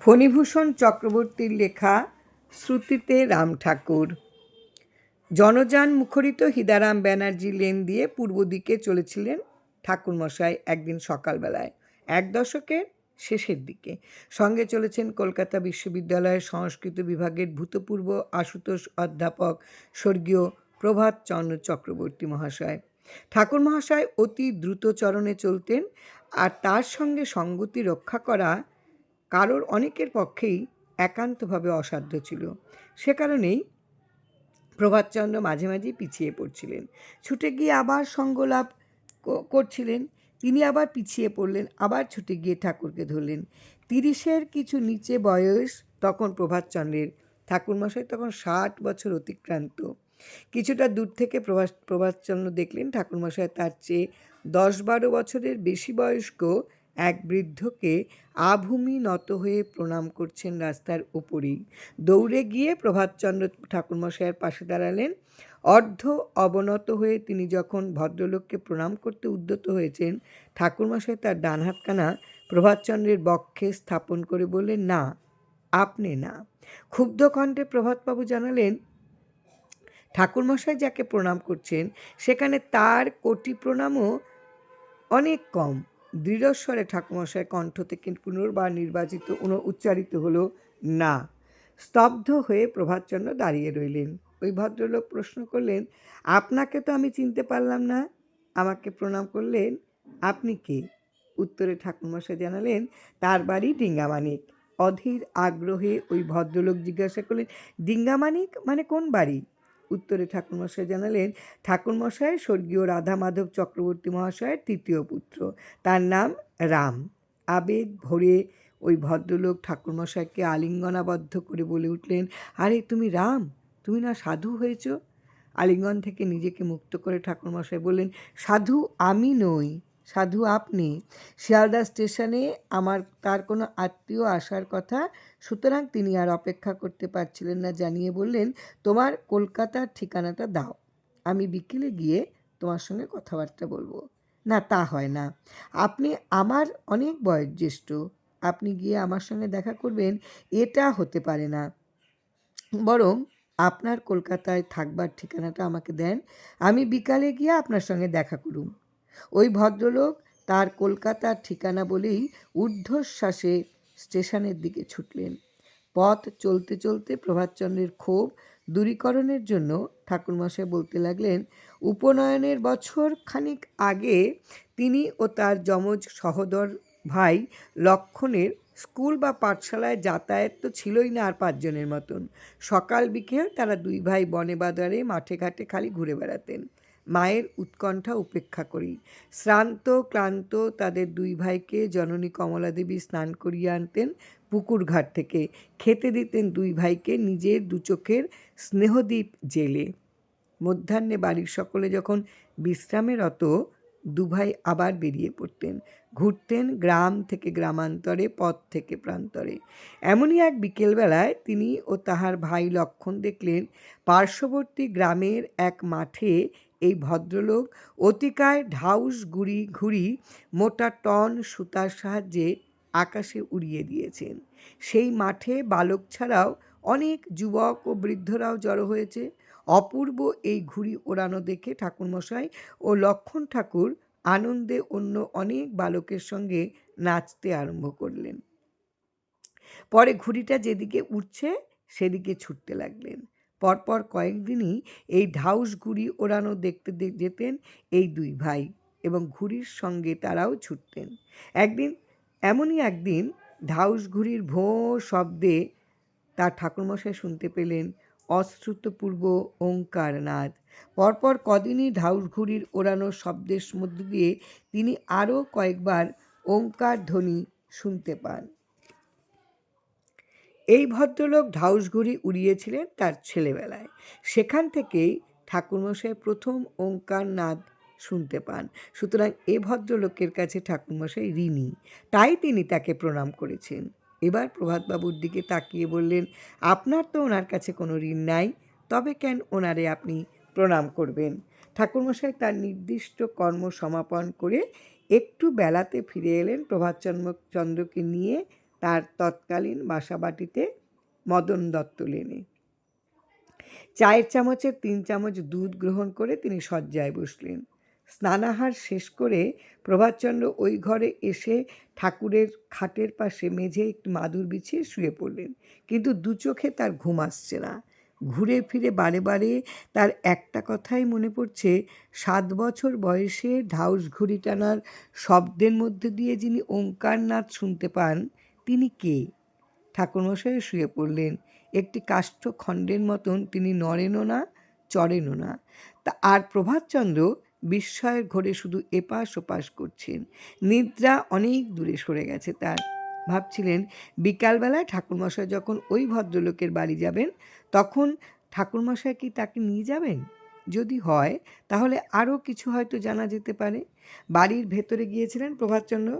ফণীভূষণ চক্রবর্তীর লেখা শ্রুতিতে রাম ঠাকুর। জনযান মুখরিত হিদারাম ব্যানার্জি লেন দিয়ে পূর্ব দিকে চলেছিলেন ঠাকুরমশাই একদিন সকালবেলায়, এক দশকের শেষের দিকে। সঙ্গে চলেছেন কলকাতা বিশ্ববিদ্যালয়ের সংস্কৃত বিভাগের ভূতপূর্ব আশুতোষ অধ্যাপক স্বর্গীয় প্রভাতচন্দ্র চক্রবর্তী মহাশয়। ঠাকুর মহাশয় অতি দ্রুত চরণে চলতেন, আর তার সঙ্গে সঙ্গতি রক্ষা করা কারোর অনেকের পক্ষেই একান্তভাবে অসাধ্য ছিল। সে কারণেই প্রভাতচন্দ্র মাঝে মাঝেই পিছিয়ে পড়ছিলেন, ছুটে গিয়ে আবার সঙ্গলাভ করছিলেন। তিনি আবার পিছিয়ে পড়লেন, আবার ছুটে গিয়ে ঠাকুরকে ধরলেন। 30-এর কিছু নিচে বয়স তখন প্রভাতচন্দ্রের। ঠাকুরমশাই তখন 60 বছর অতিক্রান্ত। কিছুটা দূর থেকে প্রভাতচন্দ্র দেখলেন ঠাকুরমশাই তার চেয়ে 10-12 বছরের বেশি বয়স্ক এক বৃদ্ধকে আভূমি নত হয়ে প্রণাম করছেন রাস্তার ওপরেই। দৌড়ে গিয়ে প্রভাতচন্দ্র ঠাকুরমশাইয়ের পাশে দাঁড়ালেন। অর্ধ অবনত হয়ে তিনি যখন ভদ্রলোককে প্রণাম করতে উদ্যত হয়েছেন, ঠাকুরমশাই তার ডান হাতখানা প্রভাতচন্দ্রের বক্ষে স্থাপন করে বললেন, না, আপনি না। ক্ষুব্ধ কণ্ঠে প্রভাতবাবু জানালেন, ঠাকুরমশাই যাকে প্রণাম করছেন সেখানে তার কোটি প্রণামও অনেক কম। দৃঢ়স্বরে ঠাকুরমশাই কণ্ঠ থেকে পুনর্বার উচ্চারিত হলো, না। স্তব্ধ হয়ে প্রভাতচন্দ্র দাঁড়িয়ে রইলেন। ওই ভদ্রলোক প্রশ্ন করলেন, আপনাকে তো আমি চিনতে পারলাম না, আমাকে প্রণাম করলেন, আপনি কে? উত্তরে ঠাকুরমশাই জানালেন, তার বাড়ি ডিঙ্গামানিক। অধীর আগ্রহে ওই ভদ্রলোক জিজ্ঞাসা করলেন, ডিঙ্গামানিক মানে কোন বাড়ি? উত্তরে ঠাকুরমশাই জানালেন, ঠাকুরমশাই স্বর্গীয় রাধা মাধব চক্রবর্তী মহাশয়ের তৃতীয় পুত্র, তার নাম রাম। আবেগ ভরে ওই ভদ্রলোক ঠাকুরমশাইকে আলিঙ্গনাবদ্ধ করে বলে উঠলেন, আরে তুমি রাম, তুমি না সাধু হয়েছ? আলিঙ্গন থেকে নিজেকে মুক্ত করে ঠাকুরমশাই বললেন, সাধু আমি নই, সাধু আপনি। শিয়ালদা স্টেশনে আমার তার কোনো আত্মীয় আসার কথা, সুতরাং তিনি আর অপেক্ষা করতে পারছিলেন না, জানিয়ে বললেন, তোমার কলকাতার ঠিকানাটা দাও, আমি বিকেলে গিয়ে তোমার সঙ্গে কথাবার্তা বলবো। না, তা হয় না, আপনি আমার অনেক বয়োজ্যেষ্ঠ, আপনি গিয়ে আমার সঙ্গে দেখা করবেন এটা হতে পারে না। বরং আপনার কলকাতায় থাকবার ঠিকানাটা আমাকে দেন, আমি বিকালে গিয়ে আপনার সঙ্গে দেখা করুম। ওই ভদ্রলোক তার কলকাতার ঠিকানা বলেই ঊর্ধ্বশ্বাসে স্টেশনের দিকে ছুটলেন। পথ চলতে চলতে প্রভাতচন্দ্রের ক্ষোভ দূরীকরণের জন্য ঠাকুরমশাই বলতে লাগলেন, উপনয়নের বছর খানিক আগে তিনি ও তার যমজ সহোদর ভাই লক্ষণের স্কুল বা পাঠশালায় যাতায়াত তো ছিলই না আর 5 জনের মতন। সকাল বিকেল তারা দুই ভাই বনে বাজারে মাঠে ঘাটে খালি ঘুরে বেড়াতেন, মায়ের উৎকণ্ঠা উপেক্ষা করি। শ্রান্ত ক্লান্ত তাদের দুই ভাইকে জননী কমলাদেবী স্নান করিয়ে আনতেন পুকুর ঘাট থেকে, খেতে দিতেন দুই ভাইকে নিজের দুচোখের স্নেহদ্বীপ জেলে। মধ্যাহ্নে বাড়ির সকলে যখন বিশ্রামে রত, দুভাই আবার বেরিয়ে পড়তেন, ঘুরতেন গ্রাম থেকে গ্রামান্তরে, পথ থেকে প্রান্তরে। এমনই এক বিকেলবেলায় তিনি ও তাহার ভাই লক্ষণ দেখলেন পার্শ্ববর্তী গ্রামের এক মাঠে এই ভদ্রলোক অতিকায় ঢাউস ঘুড়ি মোটা টন সুতার সাহায্যে আকাশে উড়িয়ে দিয়েছেন। সেই মাঠে বালক ছাড়াও অনেক যুবক ও বৃদ্ধরাও জড়ো হয়েছে। অপূর্ব এই ঘুড়ি ওড়ানো দেখে ঠাকুরমশাই ও লক্ষণ ঠাকুর আনন্দে অন্য অনেক বালকের সঙ্গে নাচতে আরম্ভ করলেন। পরে ঘুড়িটা যেদিকে উঠছে সেদিকে ছুটতে লাগলেন। পরপর কয়েকদিনই এই ঢাউস ঘুড়ি ওড়ানো দেখতে যেতেন এই দুই ভাই, এবং ঘুড়ির সঙ্গে তারাও ছুটতেন। এমনই একদিন ঢাউস ঘুড়ির ভোঁ শব্দে তার ঠাকুরমশাই শুনতে পেলেন অশ্রুতপূর্ব ওঙ্কার নাদ। পরপর কদিনই ঢাউস ঘুড়ির ওড়ানোর শব্দের মধ্য দিয়ে তিনি আরও কয়েকবার ওঙ্কার ধ্বনি শুনতে পান। এই ভদ্রলোক ঢাউস ঘুড়ি উড়িয়েছিলেন তার ছেলেবেলায়। সেখান থেকেই ঠাকুরমশাই প্রথম ওঙ্কার নাদ শুনতে পান। সুতরাং এ ভদ্রলোকের কাছে ঠাকুরমশাই ঋণী, তাই তিনি তাকে প্রণাম করেছেন। এবার প্রভাতবাবুর দিকে তাকিয়ে বললেন, আপনার তো ওনার কাছে কোনো ঋণ নাই, তবে কেন ওনারে আপনি প্রণাম করবেন? ঠাকুরমশাই তার নির্দিষ্ট কর্ম সমাপন করে একটু বেলাতে ফিরে এলেন প্রভাতচন্দ্রকে নিয়ে তার তৎকালীন বাসাবাটিতে মদন দত্ত লেনে। চায়ের চামচের 3 চামচ দুধ গ্রহণ করে তিনি শয্যায় বসলেন। স্নানাহার শেষ করে প্রভাতচন্দ্র ওই ঘরে এসে ঠাকুরের খাটের পাশে মেঝে একটি মাদুর বিছিয়ে শুয়ে পড়লেন, কিন্তু দু চোখে তার ঘুম আসছে না। ঘুরে ফিরে বারে বারে তার একটা কথাই মনে পড়ছে, 7 বছর বয়সে ঢাউস ঘুড়ি টানার শব্দের মধ্যে দিয়ে যিনি ওঙ্কারনাদ শুনতে পান, তিনি কে? ঠাকুরমশাই শুয়ে পড়লেন। একটি কাষ্ঠখণ্ডের মতন, তিনি নড়েনও না, চড়েনও না। আর প্রভাতচন্দ্র বিস্ময়ের ঘোরে শুধু এপাশ ওপাশ করছেন। নিদ্রা অনেক দূরে সরে গেছে তার। ভাবছিলেন, বিকালবেলায় ঠাকুরমশাই যখন ওই ভদ্রলোকের বাড়ি যাবেন, তখন ঠাকুরমশাই কি তাকে নিয়ে যাবেন? যদি হয়, তাহলে আরও কিছু হয়তো জানা যেতে পারে। বাড়ির ভেতরে গিয়েছিলেন প্রভাতচন্দ্র।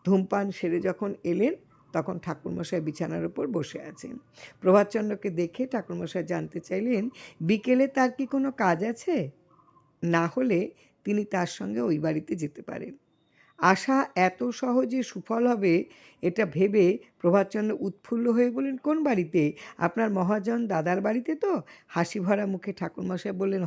ধূমপান সেরে যখন এলেন, তখন ঠাকুরমশাই বিছানার ওপর বসে আছেন। প্রভাতচন্দ্রকে দেখে ঠাকুরমশাই জানতে চাইলেন, বিকেলে তার কি কোনো কাজ আছে? না হলে তিনি তার সঙ্গে ওই বাড়িতে যেতে পারেন। আশা এত সহজে সুফল হবে এটা ভেবে প্রভাতচন্দ্র উৎফুল্ল হয়ে বললেন, কোন বাড়িতে? আপনার মহাজন দাদার বাড়িতে তো? হাসি ভরা মুখে ঠাকুরমশাই বললেন,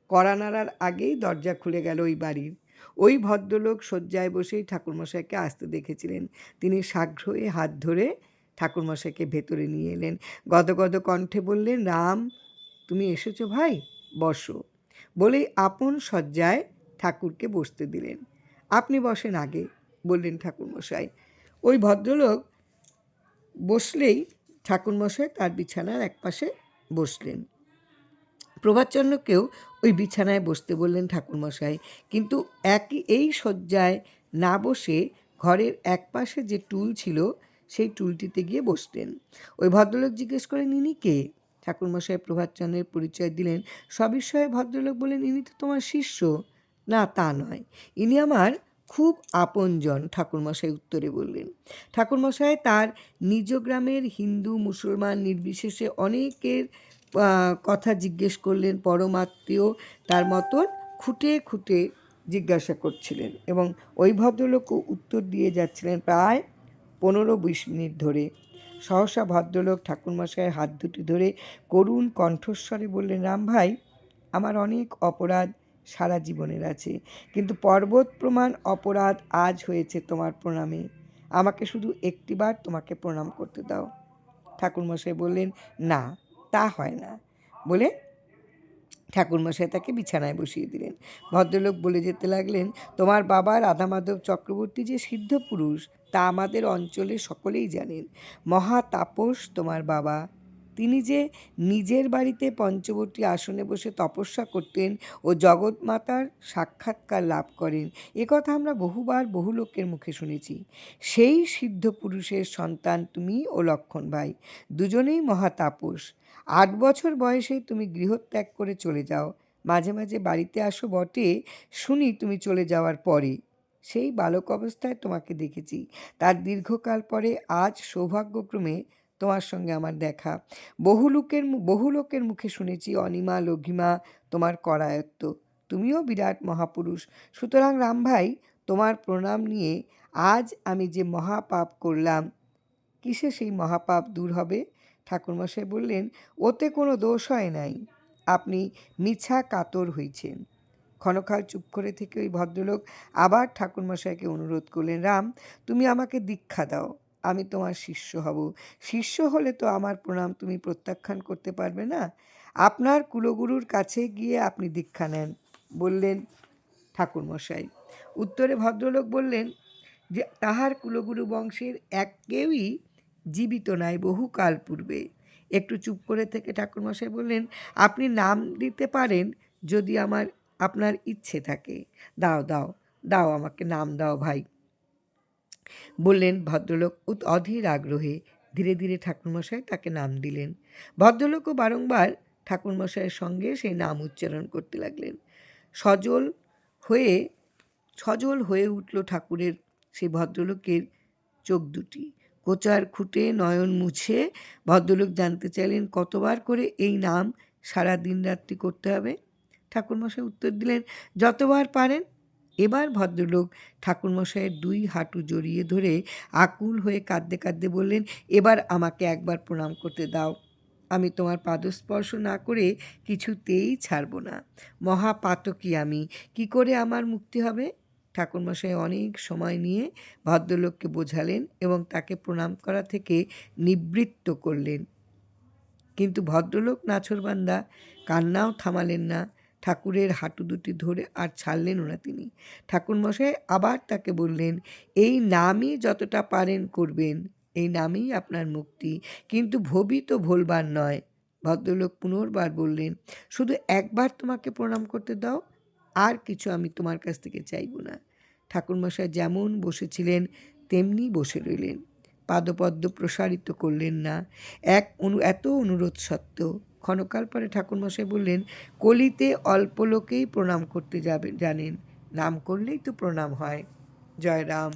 কড়া নাড়ার আগেই দরজা খুলে গেল ওই বাড়ির। ওই ভদ্রলোক শয্যায় বসেই ঠাকুরমশাইকে আসতে দেখেছিলেন। তিনি সাগ্রহে হাত ধরে ঠাকুরমশাইকে ভেতরে নিয়ে এলেন। গদগদ কণ্ঠে বললেন, রাম, তুমি এসেছো ভাই, বসো। বলেই আপন শয্যায় ঠাকুরকে বসতে দিলেন। আপনি বসেন আগে, বললেন ঠাকুরমশাই। ওই ভদ্রলোক বসলেই ঠাকুরমশাই তার বিছানার একপাশে বসলেন। প্রভাতচন্দ্রকেও ওই বিছানায় বসতে বললেন ঠাকুরমশাই, কিন্তু এই শয্যায় না বসে ঘরের একপাশে যে টুল ছিল সেই টুলটিতে গিয়ে বসলেন। ওই ভদ্রলোক জিজ্ঞেস করেন, ইনি কে? ঠাকুরমশাই প্রভাতচন্দ্রের পরিচয় দিলেন। সবিস্ময়ে ভদ্রলোক বললেন, ইনি তো তোমার শিষ্য। না, তা নয়, ইনি আমার খুব আপনজন, ঠাকুরমশাই উত্তরে বললেন। ঠাকুরমশাই তার নিজ গ্রামের হিন্দু মুসলমান নির্বিশেষে অনেকের কথা জিজ্ঞেস করলেন। পরমাত্মীয় তার মতন খুঁটে খুঁটে জিজ্ঞাসা করছিলেন এবং ওই ভদ্রলোকও উত্তর দিয়ে যাচ্ছিলেন প্রায় 15-20 মিনিট ধরে। সহসা ভদ্রলোক ঠাকুরমশাইয়ের হাত দুটি ধরে করুণ কণ্ঠস্বরে বললেন, রাম ভাই, আমার অনেক অপরাধ সারা জীবনের আছে, কিন্তু পর্বত প্রমাণ অপরাধ আজ হয়েছে তোমার প্রণামে। আমাকে শুধু একটিবার তোমাকে প্রণাম করতে দাও। ঠাকুরমশাই বললেন, না, তা হয় না, বলে ঠাকুরমশাই তাকে বিছানায় বসিয়ে দিলেন। ভদ্রলোক বলে যেতে লাগলেন, তোমার বাবা রাধামাধব চক্রবর্তী যে সিদ্ধ পুরুষ, তা আমাদের অঞ্চলে সকলেই জানেন। মহা তাপস তোমার বাবা। তিনি যে নিজের বাড়িতে পঞ্চবটী আসনে বসে তপস্যা করতেন ও জগৎমাতার সাক্ষাৎকার লাভ করেন, কথা আমরা বহুবার বহু লোকের মুখে শুনেছি। সেই সিদ্ধ পুরুষের সন্তান তুমি ও লক্ষণ ভাই, দুজনেই মহাতাপস। 8 বছর বয়সে তুমি গৃহত্যাগ করে চলে যাও। মাঝে মাঝে বাড়িতে আসো বটে, শুনি তুমি চলে যাওয়ার পরে। সেই বালক অবস্থায় তোমাকে দেখেছি। তার দীর্ঘকাল পরে আজ সৌভাগ্যক্রমে তোমার সঙ্গে আমার দেখা। বহু লোকের মুখে শুনেছি অনিমা লঘিমা তোমার করায়ত্ত। তুমিও বিরাট মহাপুরুষ। সুতরাং রাম ভাই, তোমার প্রণাম নিয়ে আজ আমি যে মহাপাপ করলাম, কিসে সেই মহাপাপ দূর হবে? ঠাকুরমশাই বললেন, ওতে কোনো দোষ হয় নাই, আপনি মিছা কাতর হয়েছেন। ক্ষণকাল চুপ করে থেকে ওই ভদ্রলোক আবার ঠাকুরমশাইকে অনুরোধ করলেন, রাম, তুমি আমাকে দীক্ষা দাও, আমি তোমার শিষ্য হব। শিষ্য হলে তো আমার প্রণাম তুমি প্রত্যাখ্যান করতে পারবে না। আপনার কুলগুরুর কাছে গিয়ে আপনি দীক্ষা নেন, বললেন ঠাকুরমশাই। উত্তরে ভদ্রলোক বললেন যে তাহার কুলগুরু বংশের এক কেউই জীবিত নাই, বহুকাল পূর্বে। একটু চুপ করে থেকে ঠাকুরমশাই বললেন, আপনি নাম দিতে পারেন যদি আপনার ইচ্ছে থাকে। দাও দাও দাও, আমাকে নাম দাও ভাই, বললেন ভদ্রলোক অধীর আগ্রহে। ধীরে ধীরে ঠাকুরমশাই তাকে নাম দিলেন। ভদ্রলোকও বারংবার ঠাকুরমশাইয়ের সঙ্গে সেই নাম উচ্চারণ করতে লাগলেন। সজল হয়ে উঠল ঠাকুরের সেই ভদ্রলোকের চোখ দুটি। কোচার খুঁটে নয়ন মুছে ভদ্রলোক জানতে চাইলেন, কতবার করে এই নাম সারা দিন রাত্রি করতে হবে? ঠাকুরমশাই উত্তর দিলেন, যতবার পারেন। এবার ভদ্রলোক ঠাকুরমশাইয়ের 2 হাঁটু জড়িয়ে ধরে আকুল হয়ে কাঁদতে কাঁদতে বললেন, এবার আমাকে একবার প্রণাম করতে দাও। আমি তোমার পাদস্পর্শ না করে কিছুতেই ছাড়ব না। মহাপাতকী আমি, কি করে আমার মুক্তি হবে? ঠাকুরমশাই অনেক সময় নিয়ে ভদ্রলোককে বোঝালেন এবং তাকে প্রণাম করা থেকে নিবৃত্ত করলেন। কিন্তু ভদ্রলোক নাছোড়বান্দা, কান্নাও থামালেন না। ঠাকুরের হাঁটু দুটি ধরে আর ছাড়লেনও না তিনি। ঠাকুরমশাই আবার তাকে বললেন, এই নামই যতটা পারেন করবেন, এই নামেই আপনার মুক্তি, কিন্তু ভবি তো ভোলবার নয়। ভদ্রলোক পুনর্বার বললেন, শুধু একবার তোমাকে প্রণাম করতে দাও, আর কিছু আমি তোমার কাছ থেকে চাইব না। ঠাকুরমশাই যেমন বসেছিলেন তেমনি বসে রইলেন, পাদপদ্ম প্রসারিত করলেন না। এত অনুরোধ সত্ত্বেও ক্ষণকাল পরে ঠাকুরমশাই বললেন, কলিতে অল্প লোকেই প্রণাম করতে জানেন, নাম করলেই তো প্রণাম হয়। জয় রাম,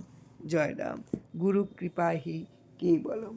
জয় রাম। গুরু কৃপাহি কেবলম।